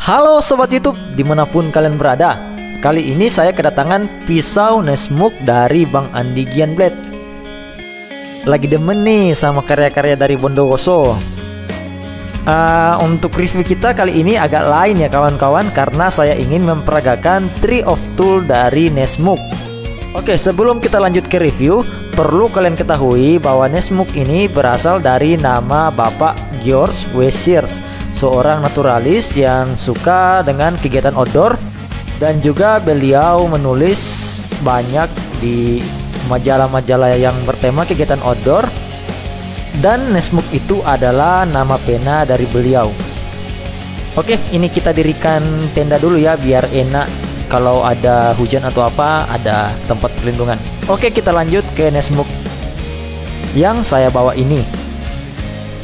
Halo Sobat YouTube, dimanapun kalian berada. Kali ini saya kedatangan pisau Nesmuk dari Bang Andi Gian Blade. Lagi demen nih sama karya-karya dari Bondowoso. Untuk review kita kali ini agak lain ya kawan-kawan, karena saya ingin memperagakan Tree of Tool dari Nesmuk. Oke, sebelum kita lanjut ke review, perlu kalian ketahui bahwa Nesmuk ini berasal dari nama Bapak George W. Sears, seorang naturalis yang suka dengan kegiatan outdoor, dan juga beliau menulis banyak di majalah-majalah yang bertema kegiatan outdoor, dan Nesmuk itu adalah nama pena dari beliau. Oke, ini kita dirikan tenda dulu ya, biar enak kalau ada hujan atau apa, ada tempat perlindungan. Oke, kita lanjut ke Nesmuk yang saya bawa ini.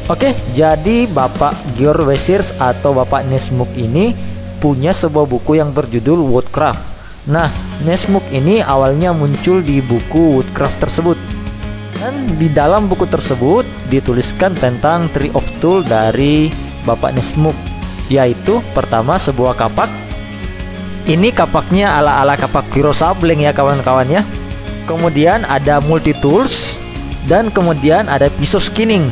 Oke, jadi Bapak George W. Sears atau Bapak Nesmuk ini punya sebuah buku yang berjudul Woodcraft. Nah, Nesmuk ini awalnya muncul di buku Woodcraft tersebut. Dan di dalam buku tersebut dituliskan tentang Tree of Tool dari Bapak Nesmuk, yaitu pertama sebuah kapak. Ini kapaknya ala-ala kapak Wiro Sableng ya kawan-kawan ya. Kemudian ada multi tools, dan kemudian ada pisau skinning.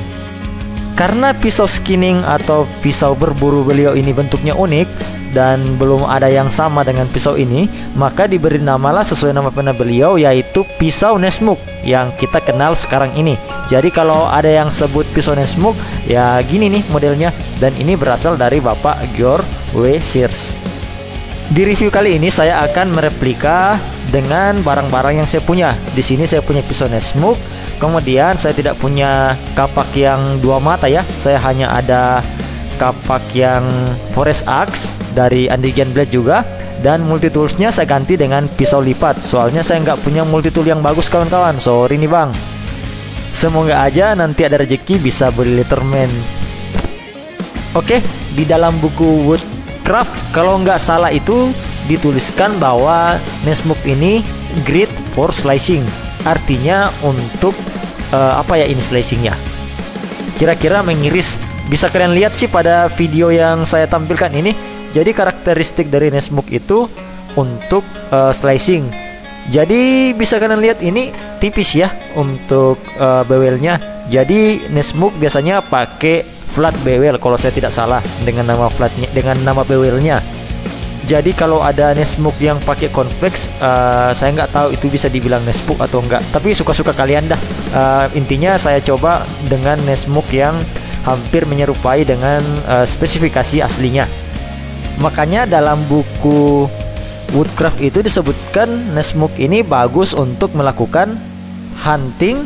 Karena pisau skinning atau pisau berburu beliau ini bentuknya unik dan belum ada yang sama dengan pisau ini, maka diberi namalah sesuai nama pena beliau, yaitu pisau Nesmuk yang kita kenal sekarang ini. Jadi kalau ada yang sebut pisau Nesmuk, ya gini nih modelnya, dan ini berasal dari Bapak George W. Sears. Di review kali ini saya akan mereplika dengan barang-barang yang saya punya. Di sini saya punya pisau Nesmuk, kemudian saya tidak punya kapak yang dua mata ya. Saya hanya ada kapak yang Forest Axe dari Andi Gian Blade juga, dan multi toolsnya saya ganti dengan pisau lipat. Soalnya saya nggak punya multi tool yang bagus kawan-kawan. Sorry nih bang. Semoga aja nanti ada rezeki bisa beli Letterman. Oke, di dalam buku Woodcraft kalau nggak salah itu dituliskan bahwa Nesmuk ini great for slicing. Artinya untuk apa ya ini slashingnya? Kira-kira mengiris. Bisa kalian lihat sih pada video yang saya tampilkan ini. Jadi karakteristik dari Nesmuk itu untuk slicing. Jadi bisa kalian lihat ini tipis ya untuk bewelnya. Jadi Nesmuk biasanya pakai flat bewel kalau saya tidak salah dengan nama flatnya, dengan nama bewelnya. Jadi kalau ada Nesmuk yang pakai convex, saya nggak tahu itu bisa dibilang Nesmuk atau enggak. Tapi suka-suka kalian dah. Intinya saya coba dengan Nesmuk yang hampir menyerupai dengan spesifikasi aslinya. Makanya dalam buku Woodcraft itu disebutkan Nesmuk ini bagus untuk melakukan hunting.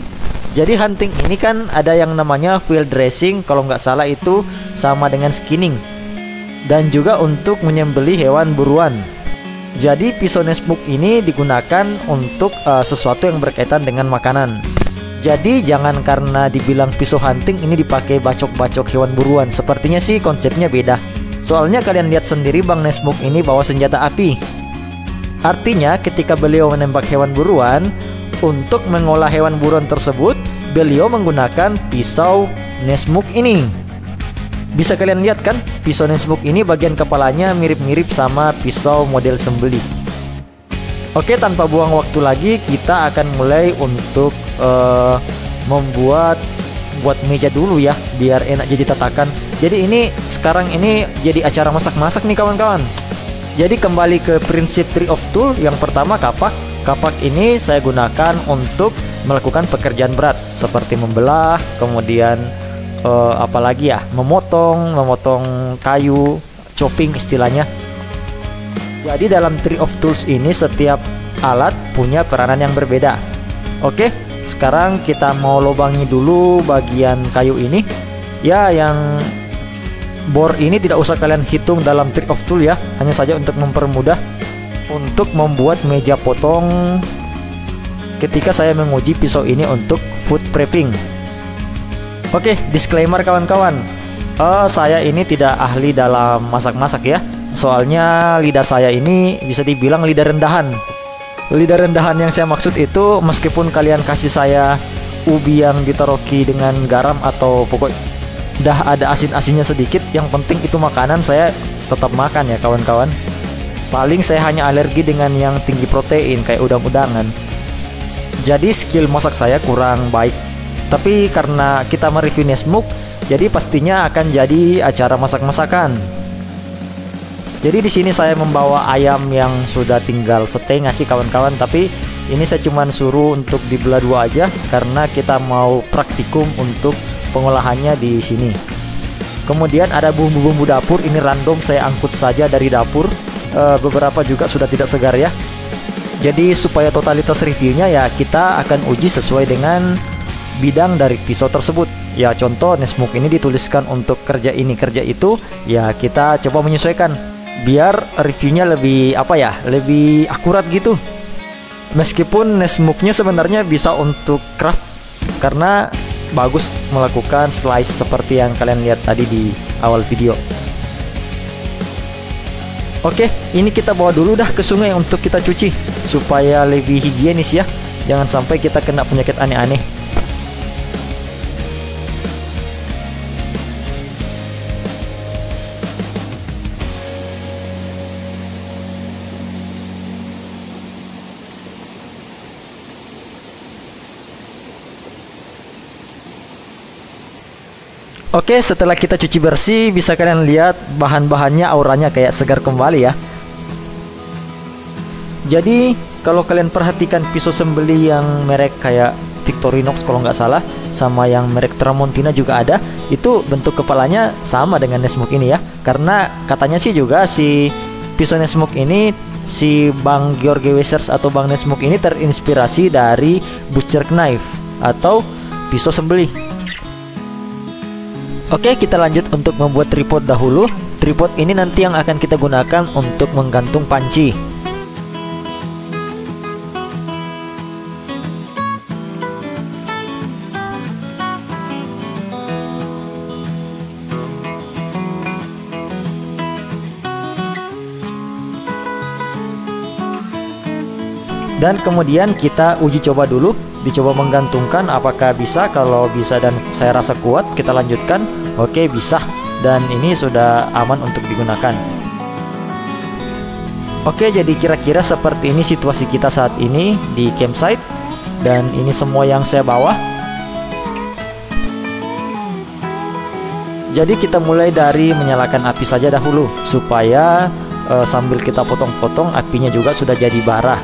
Jadi hunting ini kan ada yang namanya field dressing, kalau nggak salah itu sama dengan skinning, dan juga untuk menyembelih hewan buruan. Jadi pisau Nesmuk ini digunakan untuk sesuatu yang berkaitan dengan makanan. Jadi jangan karena dibilang pisau hunting ini dipakai bacok-bacok hewan buruan. Sepertinya sih konsepnya beda. Soalnya kalian lihat sendiri Bang Nesmuk ini bawa senjata api. Artinya ketika beliau menembak hewan buruan, untuk mengolah hewan buruan tersebut, beliau menggunakan pisau Nesmuk ini. Bisa kalian lihat kan, pisau Nesmuk ini bagian kepalanya mirip-mirip sama pisau model sembelih. Oke, tanpa buang waktu lagi, kita akan mulai untuk membuat meja dulu ya, biar enak jadi tatakan. Jadi ini sekarang ini jadi acara masak-masak nih kawan-kawan. Jadi kembali ke prinsip Tree of Tool, yang pertama kapak. Kapak ini saya gunakan untuk melakukan pekerjaan berat seperti membelah, kemudian apalagi ya, memotong kayu, chopping istilahnya. Jadi dalam Tree of Tools ini setiap alat punya peranan yang berbeda. Oke, sekarang kita mau lobangi dulu bagian kayu ini. Ya, yang bor ini tidak usah kalian hitung dalam Tree of Tool ya, hanya saja untuk mempermudah untuk membuat meja potong ketika saya menguji pisau ini untuk food prepping. Oke, disclaimer kawan-kawan, saya ini tidak ahli dalam masak-masak ya. Soalnya lidah saya ini bisa dibilang lidah rendahan. Lidah rendahan yang saya maksud itu, meskipun kalian kasih saya ubi yang ditaroki dengan garam atau pokok dah ada asin-asinnya sedikit, yang penting itu makanan, saya tetap makan ya kawan-kawan. Paling saya hanya alergi dengan yang tinggi protein kayak udang-udangan. Jadi skill masak saya kurang baik. Tapi karena kita mereview Nesmuk, jadi pastinya akan jadi acara masak-masakan. Jadi di sini saya membawa ayam yang sudah tinggal setengah sih kawan-kawan, tapi ini saya cuman suruh untuk dibelah dua aja karena kita mau praktikum untuk pengolahannya di sini. Kemudian ada bumbu-bumbu dapur, ini random saya angkut saja dari dapur. Beberapa juga sudah tidak segar ya. Jadi supaya totalitas reviewnya ya kita akan uji sesuai dengan bidang dari pisau tersebut. Ya contoh Nesmuk ini dituliskan untuk kerja ini kerja itu, ya kita coba menyesuaikan biar reviewnya lebih lebih akurat gitu. Meskipun Nesmuknya sebenarnya bisa untuk craft karena bagus melakukan slice seperti yang kalian lihat tadi di awal video. Oke, ini kita bawa dulu dah ke sungai untuk kita cuci supaya lebih higienis ya. Jangan sampai kita kena penyakit aneh-aneh. Oke, setelah kita cuci bersih, bisa kalian lihat bahan-bahannya auranya kayak segar kembali ya. Jadi, kalau kalian perhatikan pisau sembeli yang merek kayak Victorinox kalau nggak salah, sama yang merek Tramontina juga ada, itu bentuk kepalanya sama dengan Nesmuk ini ya. Karena katanya sih juga si pisau Nesmuk ini, si Bang George Wessers atau Bang Nesmuk ini terinspirasi dari butcher knife atau pisau sembeli. Oke, kita lanjut untuk membuat tripod dahulu. Tripod ini nanti yang akan kita gunakan untuk menggantung panci. Dan kemudian kita uji coba dulu, dicoba menggantungkan apakah bisa. Kalau bisa dan saya rasa kuat, kita lanjutkan. Oke, bisa, dan ini sudah aman untuk digunakan. Oke, jadi kira-kira seperti ini situasi kita saat ini di campsite. Dan ini semua yang saya bawa. Jadi kita mulai dari menyalakan api saja dahulu, supaya sambil kita potong-potong apinya juga sudah jadi bara.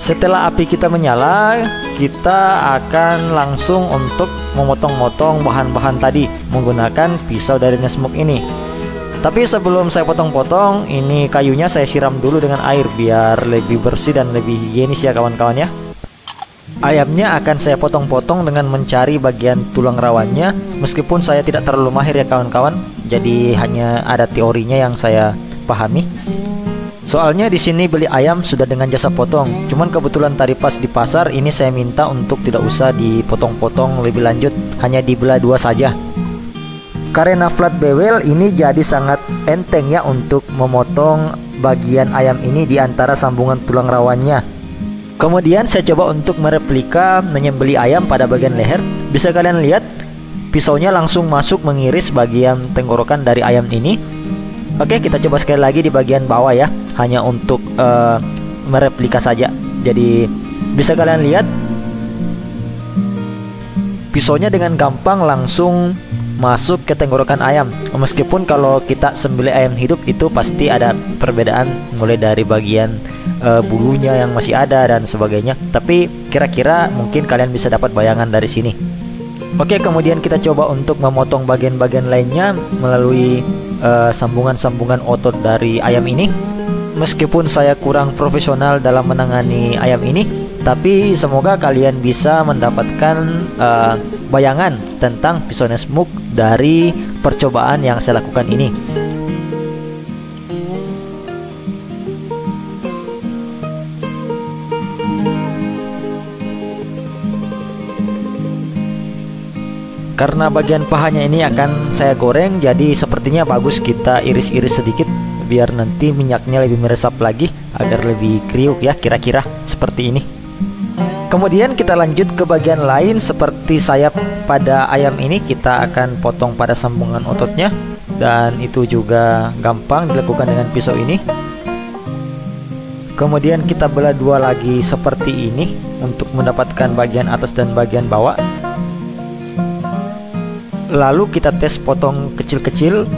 Setelah api kita menyala, kita akan langsung untuk memotong-motong bahan-bahan tadi menggunakan pisau dari Nesmuk ini. Tapi sebelum saya potong-potong, ini kayunya saya siram dulu dengan air biar lebih bersih dan lebih higienis ya kawan-kawan ya. Ayamnya akan saya potong-potong dengan mencari bagian tulang rawannya. Meskipun saya tidak terlalu mahir ya kawan-kawan, jadi hanya ada teorinya yang saya pahami. Soalnya di sini beli ayam sudah dengan jasa potong. Cuman kebetulan tadi pas di pasar ini saya minta untuk tidak usah dipotong-potong lebih lanjut, hanya dibelah dua saja. Karena flat bevel ini jadi sangat enteng ya untuk memotong bagian ayam ini di antara sambungan tulang rawannya. Kemudian saya coba untuk mereplika menyembeli ayam pada bagian leher. Bisa kalian lihat pisaunya langsung masuk mengiris bagian tenggorokan dari ayam ini. Oke, kita coba sekali lagi di bagian bawah ya, hanya untuk mereplika saja. Jadi bisa kalian lihat pisaunya dengan gampang langsung masuk ke tenggorokan ayam. Meskipun kalau kita sembelih ayam hidup itu pasti ada perbedaan, mulai dari bagian bulunya yang masih ada dan sebagainya. Tapi kira-kira mungkin kalian bisa dapat bayangan dari sini. Oke, kemudian kita coba untuk memotong bagian-bagian lainnya melalui sambungan-sambungan otot dari ayam ini. Meskipun saya kurang profesional dalam menangani ayam ini, tapi semoga kalian bisa mendapatkan bayangan tentang pisau Nesmuk dari percobaan yang saya lakukan ini. Karena bagian pahanya ini akan saya goreng, jadi seperti sepertinya bagus kita iris-iris sedikit biar nanti minyaknya lebih meresap lagi agar lebih kriuk ya, kira-kira seperti ini. Kemudian kita lanjut ke bagian lain seperti sayap pada ayam ini, kita akan potong pada sambungan ototnya dan itu juga gampang dilakukan dengan pisau ini. Kemudian kita belah dua lagi seperti ini untuk mendapatkan bagian atas dan bagian bawah. Lalu kita tes potong kecil-kecil,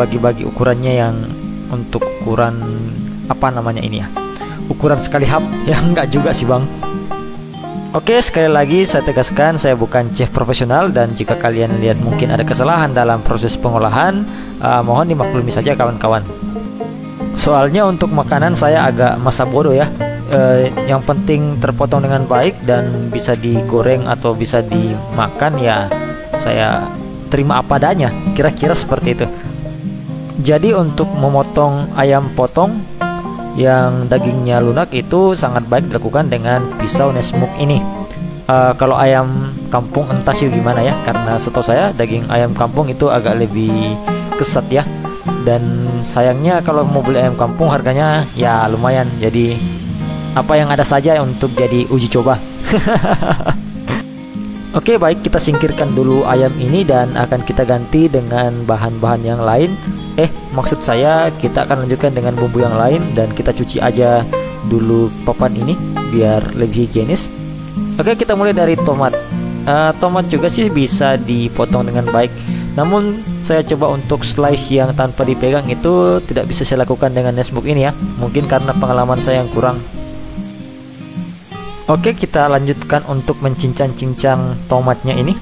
bagi-bagi ukurannya yang untuk ukuran apa namanya ini ya, ukuran sekali hap ya, enggak juga sih bang. Oke, sekali lagi saya tegaskan saya bukan chef profesional dan jika kalian lihat mungkin ada kesalahan dalam proses pengolahan, mohon dimaklumi saja kawan-kawan. Soalnya untuk makanan saya agak masa bodoh ya. Yang penting terpotong dengan baik dan bisa digoreng atau bisa dimakan ya, saya terima apa adanya, kira-kira seperti itu. Jadi untuk memotong ayam potong yang dagingnya lunak itu sangat baik dilakukan dengan pisau Nessmuk ini. Kalau ayam kampung entah sih gimana ya, karena setahu saya daging ayam kampung itu agak lebih kesat ya. Dan sayangnya kalau mau beli ayam kampung harganya ya lumayan. Jadi apa yang ada saja untuk jadi uji coba. Oke, baik, kita singkirkan dulu ayam ini dan akan kita ganti dengan bahan-bahan yang lain. Maksud saya kita akan lanjutkan dengan bumbu yang lain dan kita cuci aja dulu papan ini biar lebih higienis. Oke, kita mulai dari tomat. Tomat juga sih bisa dipotong dengan baik. Namun saya coba untuk slice yang tanpa dipegang itu tidak bisa saya lakukan dengan Nessmuk ini ya. Mungkin karena pengalaman saya yang kurang. Oke, kita lanjutkan untuk mencincang-cincang tomatnya ini.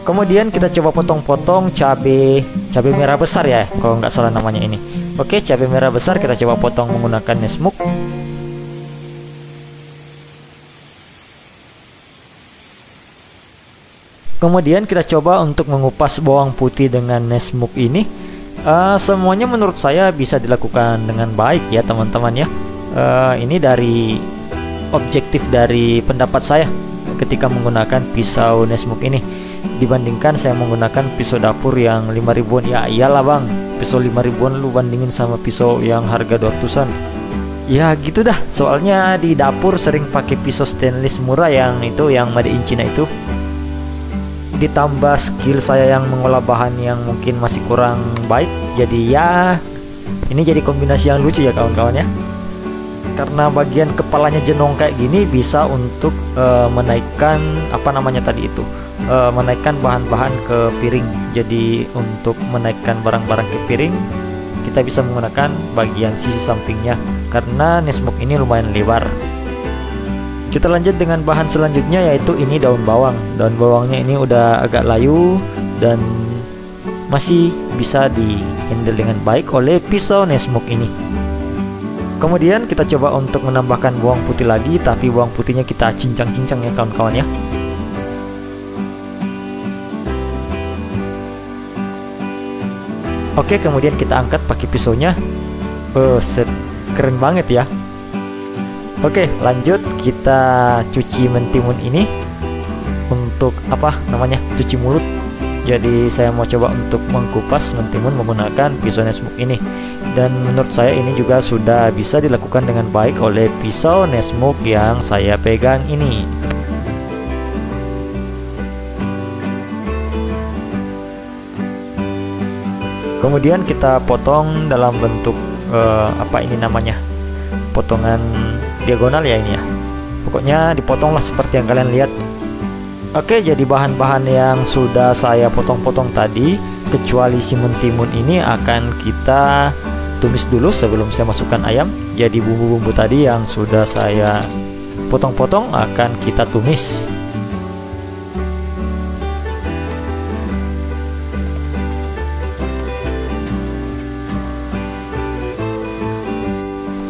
Kemudian kita coba potong-potong cabai merah besar ya, kalau nggak salah namanya ini. Oke, cabai merah besar kita coba potong menggunakan Nessmuk. Kemudian kita coba untuk mengupas bawang putih dengan Nessmuk ini. Semuanya menurut saya bisa dilakukan dengan baik ya teman-teman ya. Ini dari objektif dari pendapat saya ketika menggunakan pisau Nessmuk ini dibandingkan saya menggunakan pisau dapur yang 5 ribuan. Ya iyalah bang, pisau 5 ribuan lu bandingin sama pisau yang harga 200-an. Ya gitu dah, soalnya di dapur sering pakai pisau stainless murah yang itu, yang made in China itu. Ditambah skill saya yang mengolah bahan yang mungkin masih kurang baik, jadi ya ini jadi kombinasi yang lucu ya kawan-kawan ya. Karena bagian kepalanya jenong kayak gini bisa untuk menaikkan apa namanya tadi itu, menaikkan bahan-bahan ke piring. Jadi untuk menaikkan barang-barang ke piring kita bisa menggunakan bagian sisi sampingnya karena Nessmuk ini lumayan lebar. Kita lanjut dengan bahan selanjutnya yaitu ini daun bawang. Daun bawangnya ini udah agak layu dan masih bisa di-handle dengan baik oleh pisau Nessmuk ini. Kemudian kita coba untuk menambahkan bawang putih lagi, tapi bawang putihnya kita cincang-cincang ya kawan-kawan ya. Oke, kemudian kita angkat pakai pisaunya. Set, keren banget ya. Oke, lanjut kita cuci mentimun ini untuk apa namanya, cuci mulut. Jadi saya mau coba untuk mengkupas mentimun menggunakan pisau Nessmuk ini. Dan menurut saya ini juga sudah bisa dilakukan dengan baik oleh pisau Nessmuk yang saya pegang ini. Kemudian kita potong dalam bentuk apa ini namanya, potongan diagonal ya ini ya. Pokoknya dipotonglah seperti yang kalian lihat. Oke, jadi bahan-bahan yang sudah saya potong-potong tadi, kecuali si mentimun ini akan kita tumis dulu sebelum saya masukkan ayam. Jadi bumbu-bumbu tadi yang sudah saya potong-potong akan kita tumis.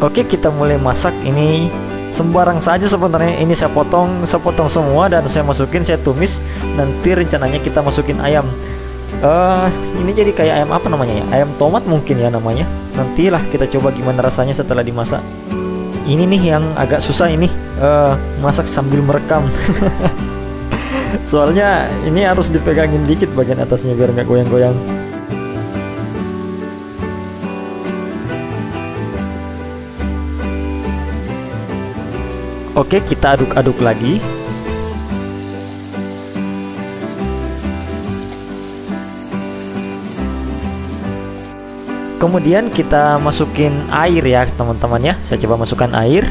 Oke, kita mulai masak. Ini sembarang saja sebenarnya, ini saya potong semua dan saya masukin, saya tumis. Nanti rencananya kita masukin ayam. Ini jadi kayak ayam apa namanya ya, ayam tomat mungkin ya namanya. Nantilah kita coba gimana rasanya setelah dimasak. Ini nih yang agak susah ini, masak sambil merekam. Soalnya ini harus dipegangin dikit bagian atasnya biar nggak goyang-goyang. Oke, kita aduk-aduk lagi. Kemudian kita masukin air ya teman-teman ya. Saya coba masukkan air.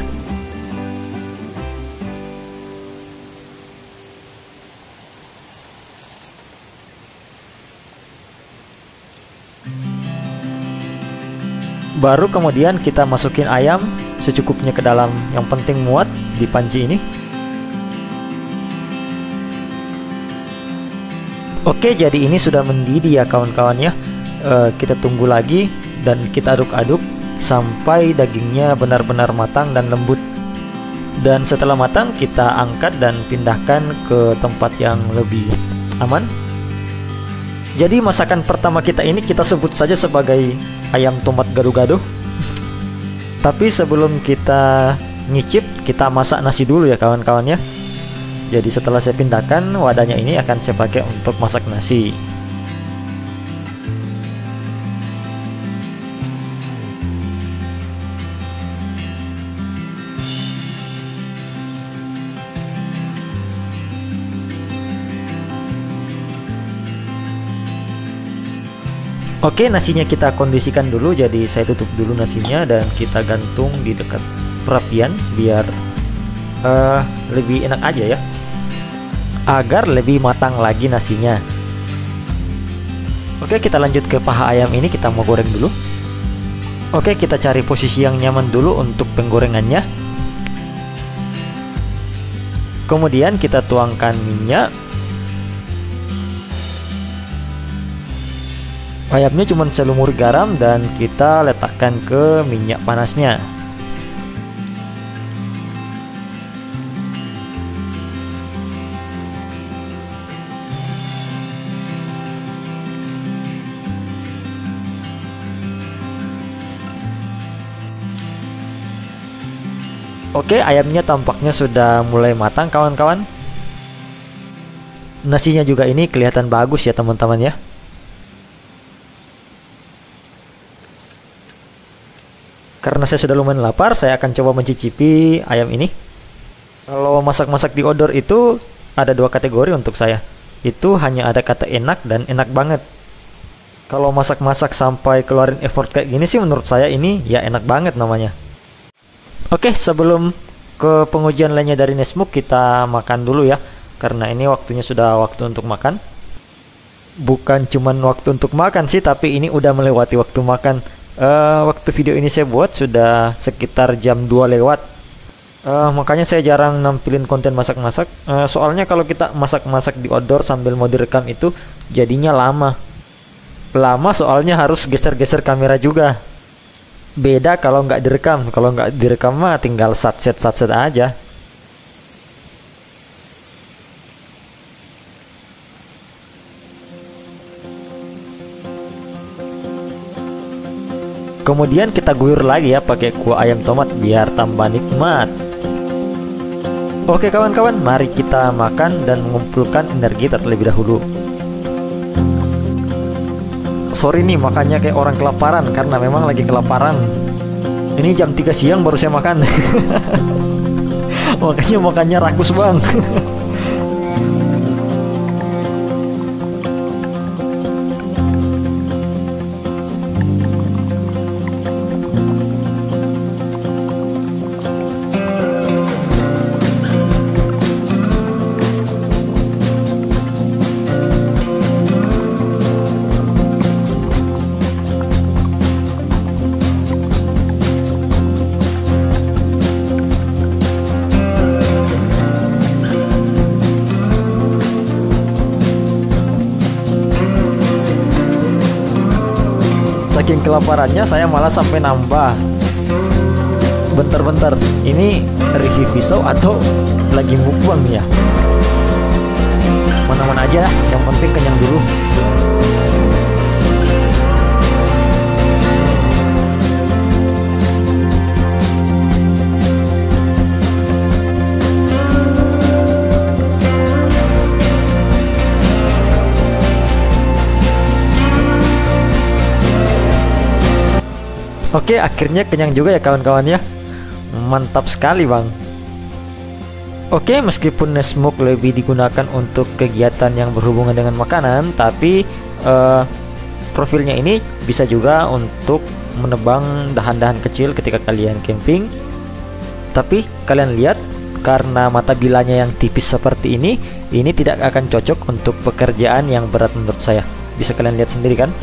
Baru kemudian kita masukin ayam secukupnya ke dalam. Yang penting muat di panci ini. Oke, jadi ini sudah mendidih ya kawan-kawan ya. Kita tunggu lagi dan kita aduk-aduk sampai dagingnya benar-benar matang dan lembut. Dan setelah matang kita angkat dan pindahkan ke tempat yang lebih aman. Jadi masakan pertama kita ini kita sebut saja sebagai ayam tomat gado-gado. Tapi sebelum kita nyicip, kita masak nasi dulu ya kawan-kawan ya. Jadi setelah saya pindahkan, wadahnya ini akan saya pakai untuk masak nasi. Oke, nasinya kita kondisikan dulu. Jadi saya tutup dulu nasinya dan kita gantung di dekat perapian biar lebih enak aja ya, agar lebih matang lagi nasinya. Oke, kita lanjut ke paha ayam ini, kita mau goreng dulu. Oke, kita cari posisi yang nyaman dulu untuk penggorengannya. Kemudian kita tuangkan minyak. Ayamnya cuma selumur garam dan kita letakkan ke minyak panasnya. Oke, ayamnya tampaknya sudah mulai matang kawan-kawan. Nasinya juga ini kelihatan bagus ya teman-teman ya. Karena saya sudah lumayan lapar, saya akan coba mencicipi ayam ini. Kalau masak-masak di odor itu ada dua kategori untuk saya. Itu hanya ada kata enak dan enak banget. Kalau masak-masak sampai keluarin effort kayak gini sih menurut saya ini ya enak banget namanya. Oke, sebelum ke pengujian lainnya dari Nessmuk, kita makan dulu ya. Karena ini waktunya sudah waktu untuk makan. Bukan cuman waktu untuk makan sih, tapi ini udah melewati waktu makan. Waktu video ini saya buat sudah sekitar jam 2 lewat. Makanya saya jarang nampilin konten masak-masak. Soalnya kalau kita masak-masak di outdoor sambil mau direkam itu jadinya lama. Lama soalnya harus geser-geser kamera juga. Beda kalau nggak direkam. Kalau nggak direkam mah tinggal satset aja. Kemudian kita guyur lagi ya pakai kuah ayam tomat biar tambah nikmat. Oke kawan-kawan, mari kita makan dan mengumpulkan energi terlebih dahulu. Sorry nih makannya kayak orang kelaparan karena memang lagi kelaparan. Ini jam 3 siang baru saya makan. Makanya makannya rakus bang. Saking kelaparannya saya malah sampai nambah. Bentar-bentar, ini review pisau atau lagi mukbang ya? Mana-mana aja, yang penting kenyang dulu. Oke, akhirnya kenyang juga ya kawan-kawan ya. Mantap sekali bang. Oke, meskipun Nessmuk lebih digunakan untuk kegiatan yang berhubungan dengan makanan, tapi profilnya ini bisa juga untuk menebang dahan-dahan kecil ketika kalian camping. Tapi kalian lihat, karena mata bilanya yang tipis seperti ini tidak akan cocok untuk pekerjaan yang berat menurut saya. Bisa kalian lihat sendiri kan?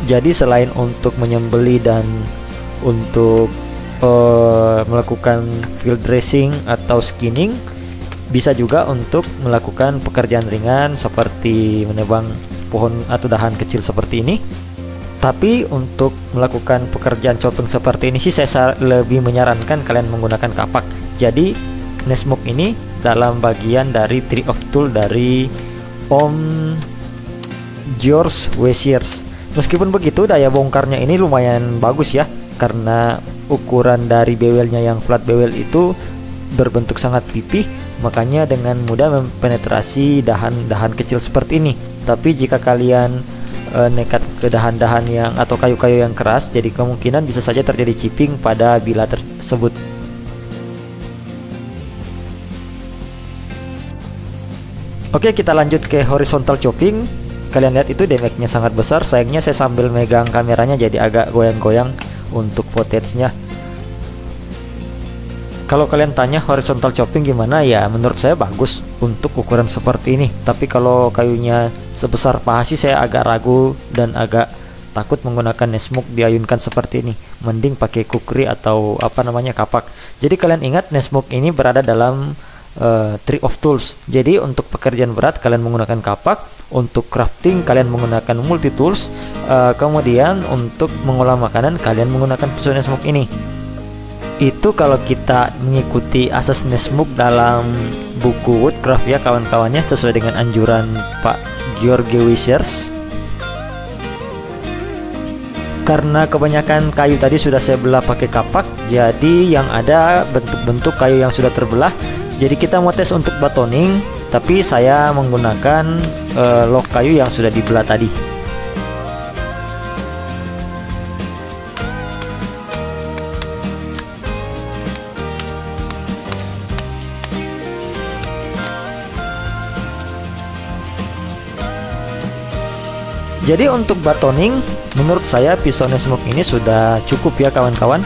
Jadi selain untuk menyembeli dan untuk melakukan field dressing atau skinning, bisa juga untuk melakukan pekerjaan ringan seperti menebang pohon atau dahan kecil seperti ini. Tapi untuk melakukan pekerjaan chopping seperti ini sih saya lebih menyarankan kalian menggunakan kapak. Jadi Nessmuk ini dalam bagian dari tree of tool dari Om George Wessiers. Meskipun begitu, daya bongkarnya ini lumayan bagus ya, karena ukuran dari bewelnya yang flat bevel itu berbentuk sangat pipih, makanya dengan mudah mempenetrasi dahan-dahan kecil seperti ini. Tapi jika kalian nekat ke dahan-dahan yang atau kayu-kayu yang keras, jadi kemungkinan bisa saja terjadi chipping pada bila tersebut. Oke, kita lanjut ke horizontal chopping. Kalian lihat itu damage-nya sangat besar. Sayangnya saya sambil megang kameranya jadi agak goyang-goyang untuk footage-nya. Kalau kalian tanya horizontal chopping gimana, ya menurut saya bagus untuk ukuran seperti ini. Tapi kalau kayunya sebesar paha sih saya agak ragu dan agak takut menggunakan Nessmuk diayunkan seperti ini. Mending pakai kukri atau apa namanya, kapak. Jadi kalian ingat, Nessmuk ini berada dalam tree of tools. Jadi untuk pekerjaan berat kalian menggunakan kapak, untuk crafting kalian menggunakan multi tools, kemudian untuk mengolah makanan kalian menggunakan pisau Nessmuk ini. Itu kalau kita mengikuti asas Nessmuk dalam buku Woodcraft ya kawan-kawannya, sesuai dengan anjuran Pak George Wessiers. Karena kebanyakan kayu tadi sudah saya belah pakai kapak, jadi yang ada bentuk-bentuk kayu yang sudah terbelah. Jadi kita mau tes untuk batoning, tapi saya menggunakan log kayu yang sudah dibelah tadi. Jadi untuk batoning, menurut saya pisau Nessmuk ini sudah cukup ya kawan-kawan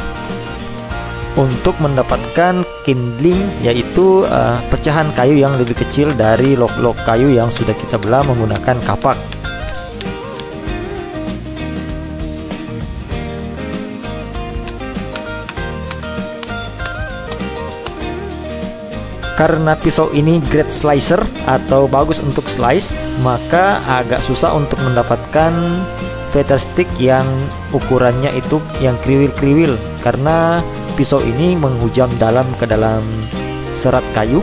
untuk mendapatkan kindling, yaitu pecahan kayu yang lebih kecil dari log-log kayu yang sudah kita belah menggunakan kapak. Karena pisau ini grade slicer atau bagus untuk slice, maka agak susah untuk mendapatkan feather stick yang ukurannya itu yang kriwil-kriwil, karena pisau ini menghujam dalam ke dalam serat kayu.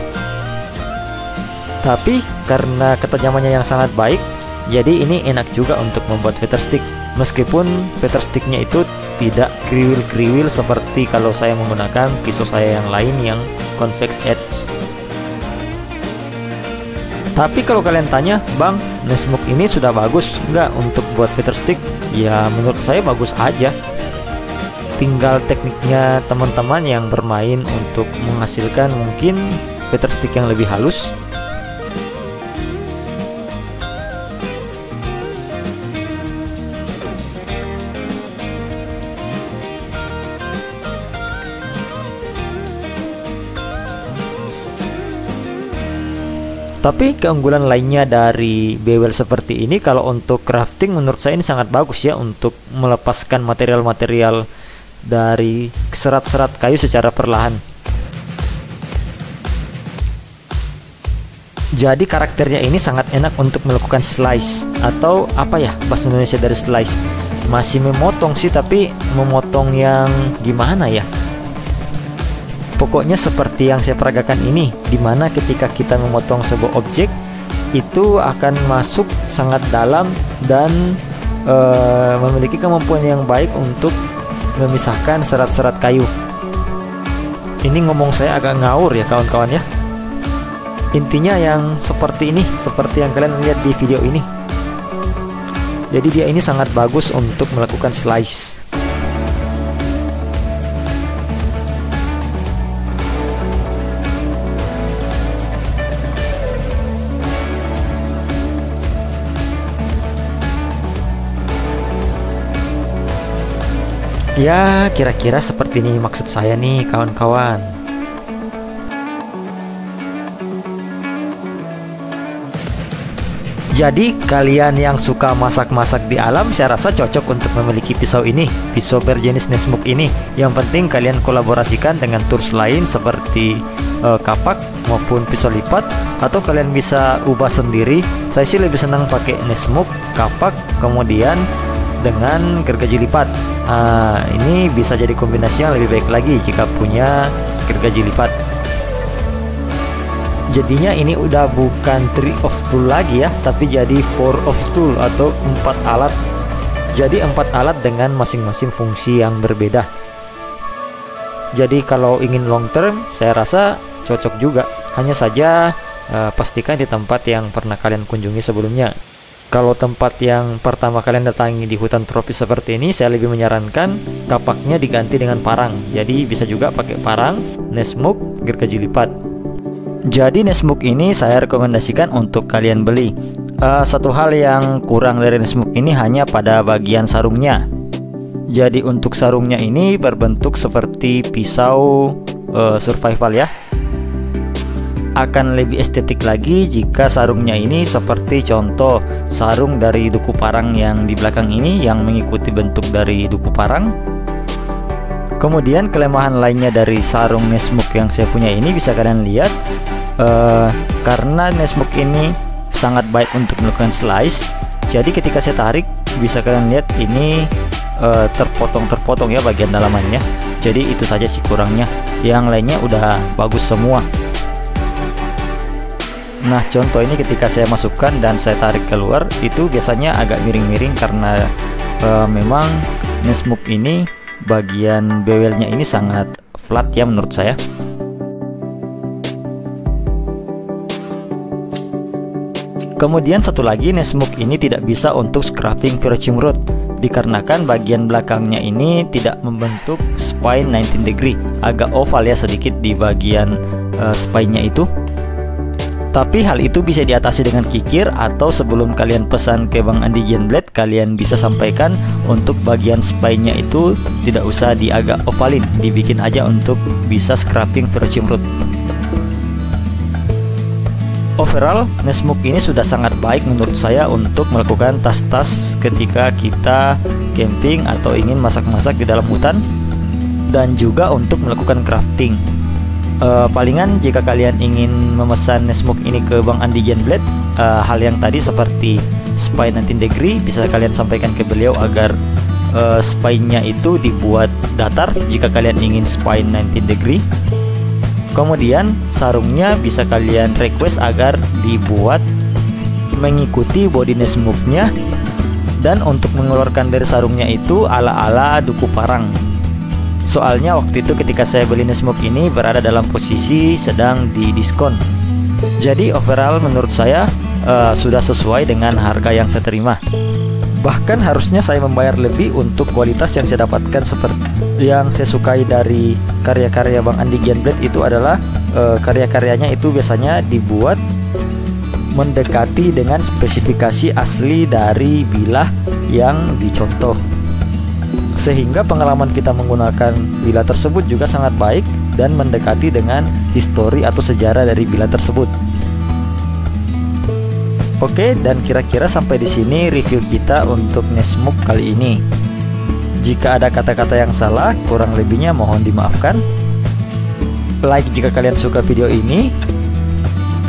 Tapi karena ketajamannya yang sangat baik, jadi ini enak juga untuk membuat feather stick. Meskipun feather sticknya itu tidak kriwil-kriwil seperti kalau saya menggunakan pisau saya yang lain yang convex edge. Tapi kalau kalian tanya, Bang, Nessmuk ini sudah bagus nggak untuk buat feather stick? Ya menurut saya bagus aja. Tinggal tekniknya teman-teman yang bermain untuk menghasilkan mungkin feather stick yang lebih halus. Tapi keunggulan lainnya dari bewel seperti ini, kalau untuk crafting menurut saya ini sangat bagus ya, untuk melepaskan material-material dari serat-serat kayu secara perlahan. Jadi karakternya ini sangat enak untuk melakukan slice, atau apa ya bahasa Indonesia dari slice, masih memotong sih, tapi memotong yang gimana ya, pokoknya seperti yang saya peragakan ini, dimana ketika kita memotong sebuah objek itu akan masuk sangat dalam dan memiliki kemampuan yang baik untuk memisahkan serat-serat kayu. Ini ngomong saya agak ngawur ya kawan-kawan ya. Intinya yang seperti ini, seperti yang kalian lihat di video ini. Jadi dia ini sangat bagus untuk melakukan slice. Ya, kira-kira seperti ini maksud saya nih kawan-kawan. Jadi kalian yang suka masak-masak di alam, saya rasa cocok untuk memiliki pisau ini, pisau berjenis Nesmuk ini. Yang penting kalian kolaborasikan dengan tools lain seperti kapak maupun pisau lipat, atau kalian bisa ubah sendiri. Saya sih lebih senang pakai Nesmuk, kapak, kemudian dengan gergaji lipat. Ini bisa jadi kombinasi yang lebih baik lagi jika punya gergaji lipat. Jadinya ini udah bukan 3 of tool lagi ya, tapi jadi 4 of tool atau 4 alat. Jadi 4 alat dengan masing-masing fungsi yang berbeda. Jadi kalau ingin long term, saya rasa cocok juga. Hanya saja pastikan di tempat yang pernah kalian kunjungi sebelumnya. Kalau tempat yang pertama kalian datangi di hutan tropis seperti ini, saya lebih menyarankan kapaknya diganti dengan parang. Jadi bisa juga pakai parang, Nesmuk, gergaji lipat. Jadi Nesmuk ini saya rekomendasikan untuk kalian beli. Satu hal yang kurang dari Nesmuk ini hanya pada bagian sarungnya. Jadi untuk sarungnya ini berbentuk seperti pisau survival ya. Akan lebih estetik lagi jika sarungnya ini seperti contoh sarung dari duku parang yang di belakang ini, yang mengikuti bentuk dari duku parang. Kemudian kelemahan lainnya dari sarung Nesmuk yang saya punya ini bisa kalian lihat. Karena Nesmuk ini sangat baik untuk melakukan slice, jadi ketika saya tarik bisa kalian lihat ini terpotong-terpotong ya bagian dalamannya. Jadi itu saja sih kurangnya, yang lainnya udah bagus semua. Nah contoh ini ketika saya masukkan dan saya tarik keluar, itu biasanya agak miring-miring karena memang Nesmuk ini bagian bewelnya ini sangat flat ya menurut saya. Kemudian satu lagi, Nesmuk ini tidak bisa untuk scraping virching rod dikarenakan bagian belakangnya ini tidak membentuk spine 19 degree, agak oval ya sedikit di bagian spine-nya itu. Tapi hal itu bisa diatasi dengan kikir, atau sebelum kalian pesan ke Bang Andi Gen Blade, kalian bisa sampaikan untuk bagian spine-nya itu tidak usah diagak ovalin, dibikin aja untuk bisa scraping virching rod. Overall, Nesmuk ini sudah sangat baik menurut saya untuk melakukan tas-tas ketika kita camping atau ingin masak-masak di dalam hutan, dan juga untuk melakukan crafting. Palingan jika kalian ingin memesan Nesmuk ini ke Bang Andi Gen Blade, hal yang tadi seperti spine 19 degree bisa kalian sampaikan ke beliau agar spine-nya itu dibuat datar jika kalian ingin spine 19 degree. Kemudian sarungnya bisa kalian request agar dibuat mengikuti body Nesmuknya, dan untuk mengeluarkan dari sarungnya itu ala-ala duku parang. Soalnya waktu itu ketika saya beli Nesmuk ini berada dalam posisi sedang di diskon. Jadi overall menurut saya sudah sesuai dengan harga yang saya terima. Bahkan harusnya saya membayar lebih untuk kualitas yang saya dapatkan. Seperti yang saya sukai dari karya-karya Bang Andi Gen Blade itu adalah karya-karyanya itu biasanya dibuat mendekati dengan spesifikasi asli dari bilah yang dicontoh, sehingga pengalaman kita menggunakan bilah tersebut juga sangat baik dan mendekati dengan histori atau sejarah dari bilah tersebut. Oke, dan kira-kira sampai di sini review kita untuk Nesmuk kali ini. Jika ada kata-kata yang salah, kurang lebihnya mohon dimaafkan. Like jika kalian suka video ini,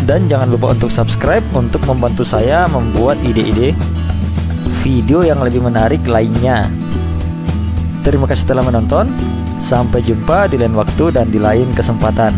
dan jangan lupa untuk subscribe untuk membantu saya membuat ide-ide video yang lebih menarik lainnya. Terima kasih telah menonton. Sampai jumpa di lain waktu dan di lain kesempatan.